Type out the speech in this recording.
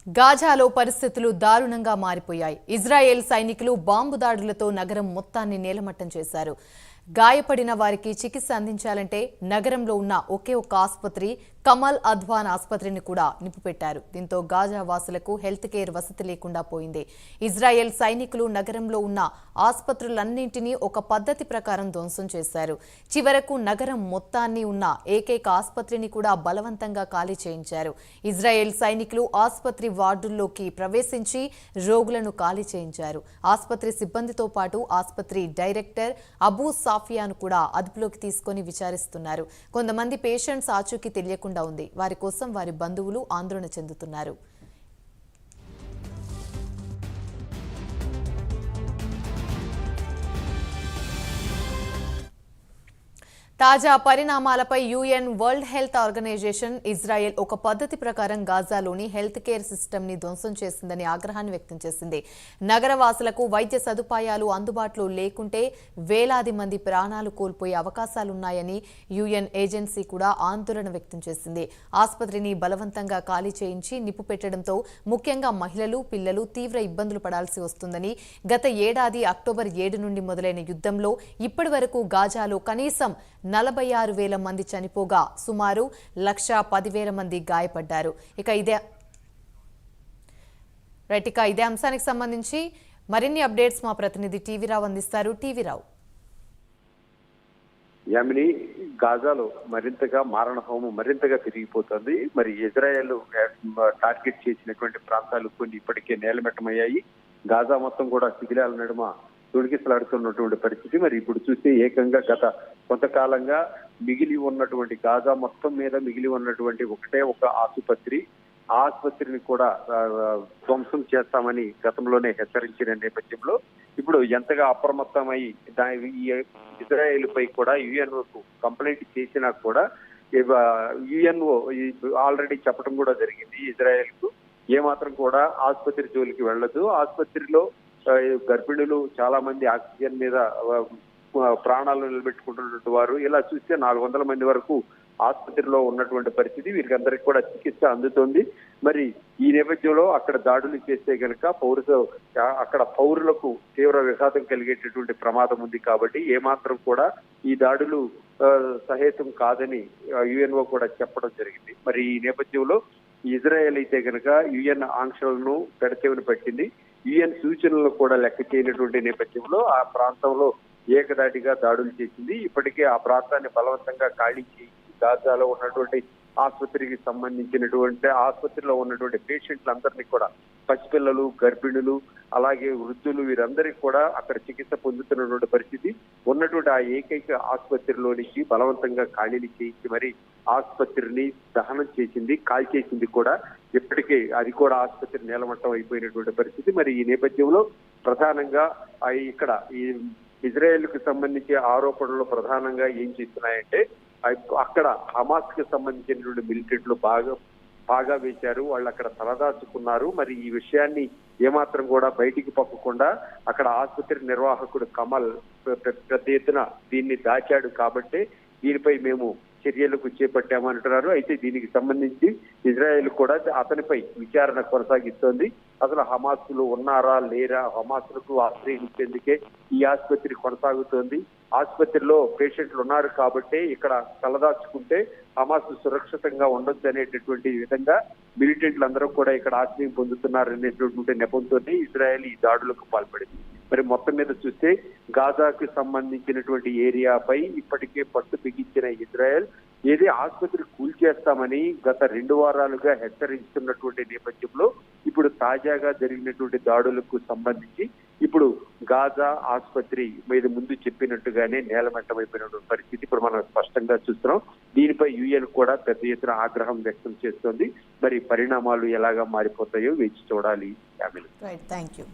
గాజాలో పరిస్థితులు దారుణంగా మారిపోయాయి. ఇజ్రాయెల్ సైనికులు బాంబు దాడులతో నగరం మొత్తాన్ని నేలమట్టం చేశారు. గాయపడిన వారికి చికిత్స అందించాలంటే నగరంలో ఉన్న ఒకే ఒక్క ఆసుపత్రి కమల్ అద్వాన్ ఆసుపత్రిని కూడా నింపిపెట్టారు. దీంతో గాజా వాసులకు హెల్త్ కేర్ వసతి లేకుండా పోయింది. ఇజ్రాయెల్ సైనికులు నగరంలో ఉన్న ఆసుపత్రులన్నింటినీ ఒక పద్ధతి ప్రకారం ధ్వంసం చేశారు. చివరకు నగరం మొత్తాన్ని ఉన్న ఏకైక ఆసుపత్రిని కూడా బలవంతంగా ఖాళీ చేయించారు. ఇజ్రాయెల్ సైనికులు ఆసుపత్రి వార్డుల్లోకి ప్రవేశించి రోగులను ఖాళీ చేయించారు. ఆసుపత్రి సిబ్బందితో పాటు ఆసుపత్రి డైరెక్టర్ అబూ సాఫియాను కూడా అదుపులోకి తీసుకుని విచారిస్తున్నారు. కొంతమంది పేషెంట్స్ ఆచూకీ తెలియకుండా ఉంది. వారి కోసం వారి బంధువులు ఆందోళన చెందుతున్నారు. తాజా పరిణామాలపై UN World Health Organization Israel ఒక పద్ధతి ప్రకారం గాజాలోని హెల్త్ కేర్ సిస్టమ్ ని ధ్వంసం చేసిందని ఆగ్రహాన్ని వ్యక్తం చేసింది. నగరవాసులకు వైద్య సదుపాయాలు అందుబాటులో లేకుంటే వేలాది మంది ప్రాణాలు కోల్పోయే అవకాశాలున్నాయని యుఎన్ ఏజెన్సీ కూడా ఆందోళన వ్యక్తం చేసింది. ఆసుపత్రిని బలవంతంగా ఖాళీ చేయించి నిప్పు పెట్టడంతో ముఖ్యంగా మహిళలు, పిల్లలు తీవ్ర ఇబ్బందులు పడాల్సి వస్తుందని, గత ఏడాది అక్టోబర్ 7 నుండి మొదలైన యుద్ధంలో ఇప్పటి వరకు గాజాలో కనీసం 46,000 మంది చనిపోగా సుమారు 1,10,000 మంది గాయపడ్డారు. ఇక ఇదే అంశానికి సంబంధించి మరిన్ని అప్డేట్స్ మా ప్రతినిధి టీవీ రావు అందిస్తారు. టీవీ రావు. యామిని, గాజాలో మరింతగా మారణహోమం మరింతగా పెరిగిపోతుంది. మరి ఇజ్రాయెల్ టార్గెట్ చేసినటువంటి ప్రాంతాలు కొన్ని ఇప్పటికే నేలమెట్టమయ్యాయి. గాజా మొత్తం కూడా శిథిలాల నడుమ తొడిగిసలాడుతున్నటువంటి పరిస్థితి. మరి ఇప్పుడు చూస్తే ఏకంగా గత కొంతకాలంగా మిగిలి ఉన్నటువంటి గాజా మొత్తం మీద మిగిలి ఉన్నటువంటి ఒకటే ఒక ఆసుపత్రిని కూడా ధ్వంసం చేస్తామని గతంలోనే హెచ్చరించిన నేపథ్యంలో ఇప్పుడు ఎంతగా అప్రమత్తమై ఇజ్రాయెల్ పై కూడా యుఎన్ఓకు కంప్లైంట్ చేసినా కూడా యుఎన్ఓ ఆల్రెడీ చెప్పడం కూడా జరిగింది. ఇజ్రాయెల్ కు ఏమాత్రం కూడా ఆసుపత్రి జోలికి వెళ్ళదు. ఆసుపత్రిలో గర్భిణులు చాలా మంది ఆక్సిజన్ మీద ప్రాణాలు నిలబెట్టుకుంటున్నటువంటి వారు, ఇలా చూస్తే 400 మంది వరకు ఆసుపత్రిలో ఉన్నటువంటి పరిస్థితి. వీరికందరికీ కూడా చికిత్స అందుతోంది. మరి ఈ నేపథ్యంలో అక్కడ దాడులు చేస్తే గనక అక్కడ పౌరులకు తీవ్ర విఘాతం కలిగేటటువంటి ప్రమాదం ఉంది. కాబట్టి ఏమాత్రం కూడా ఈ దాడులు సహేతం కాదని యుఎన్ఓ కూడా చెప్పడం జరిగింది. మరి ఈ నేపథ్యంలో ఇజ్రాయెల్ అయితే గనక యుఎన్ ఆంక్షలను పెడచెవిన పట్టింది. యుఎన్ సూచనలు కూడా లెక్క చేయనటువంటి నేపథ్యంలో ఆ ప్రాంతంలో ఏకదాటిగా దాడులు చేసింది. ఇప్పటికే ఆ ప్రాంతాన్ని బలవంతంగా ఖాళీ చేసి గాజాలో ఉన్నటువంటి ఆసుపత్రికి సంబంధించినటువంటి ఆసుపత్రిలో ఉన్నటువంటి పేషెంట్లందరినీ కూడా, పసిపిల్లలు, గర్భిణులు, అలాగే వృద్ధులు, వీరందరికీ కూడా అక్కడ చికిత్స పొందుతున్నటువంటి పరిస్థితి. ఉన్నటువంటి ఆ ఏకైక ఆసుపత్రిలో నుంచి బలవంతంగా ఖాళీని చేయించి మరి ఆసుపత్రిని దహనం చేసింది, కాల్చేసింది కూడా. ఇప్పటికే అది కూడా ఆసుపత్రి నేలమట్టం అయిపోయినటువంటి పరిస్థితి. మరి ఈ నేపథ్యంలో ప్రధానంగా ఇక్కడ ఈ ఇజ్రాయెల్ కు సంబంధించి ఆరోపణలు ప్రధానంగా ఏం చేస్తున్నాయంటే, అక్కడ హమాస్ కి సంబంధించినటువంటి మిలిటెంట్లు బాగా వేశారు, వాళ్ళు అక్కడ తలదాచుకున్నారు. మరి ఈ విషయాన్ని ఏమాత్రం కూడా బయటికి పక్కకుండా అక్కడ ఆసుపత్రి నిర్వాహకుడు కమల్ పెద్ద ఎత్తున దీన్ని దాచాడు కాబట్టి దీనిపై మేము చర్యలకు చేపట్టామంటున్నారు. అయితే దీనికి సంబంధించి ఇజ్రాయెల్ కూడా అతనిపై విచారణ కొనసాగిస్తోంది. అసలు హమాస్లు ఉన్నారా లేరా, హమాస్లకు ఆశ్రయం ఇచ్చేందుకే ఈ ఆసుపత్రి కొనసాగుతోంది. ఆసుపత్రిలో పేషెంట్లు ఉన్నారు కాబట్టి ఇక్కడ తలదాచుకుంటే హమాస్ సురక్షితంగా ఉండొచ్చు అనేటటువంటి విధంగా మిలిటెంట్లు అందరూ కూడా ఇక్కడ ఆశ్రయం పొందుతున్నారు అనేటటువంటి నెపంతో ఇజ్రాయెల్ ఈ దాడులకు పాల్పడింది. మరి మొత్తం మీద చూస్తే గాజాకు సంబంధించినటువంటి ఏరియాపై ఇప్పటికే పట్టు బిగించిన ఇజ్రాయెల్ ఏది ఆసుపత్రి కూల్చేస్తామని గత 2 వారాలుగా హెచ్చరిస్తున్నటువంటి నేపథ్యంలో ఇప్పుడు తాజాగా జరిగినటువంటి దాడులకు సంబంధించి ఇప్పుడు గాజా ఆసుపత్రి మీద ముందు చెప్పినట్టుగానే నేలమట్టమైపోయినటువంటి పరిస్థితి ఇప్పుడు మనం స్పష్టంగా చూస్తున్నాం. దీనిపై యుఎన్ కూడా పెద్ద ఎత్తున ఆగ్రహం వ్యక్తం చేస్తోంది. మరి పరిణామాలు ఎలాగా మారిపోతాయో వేచి చూడాలి. Thank you.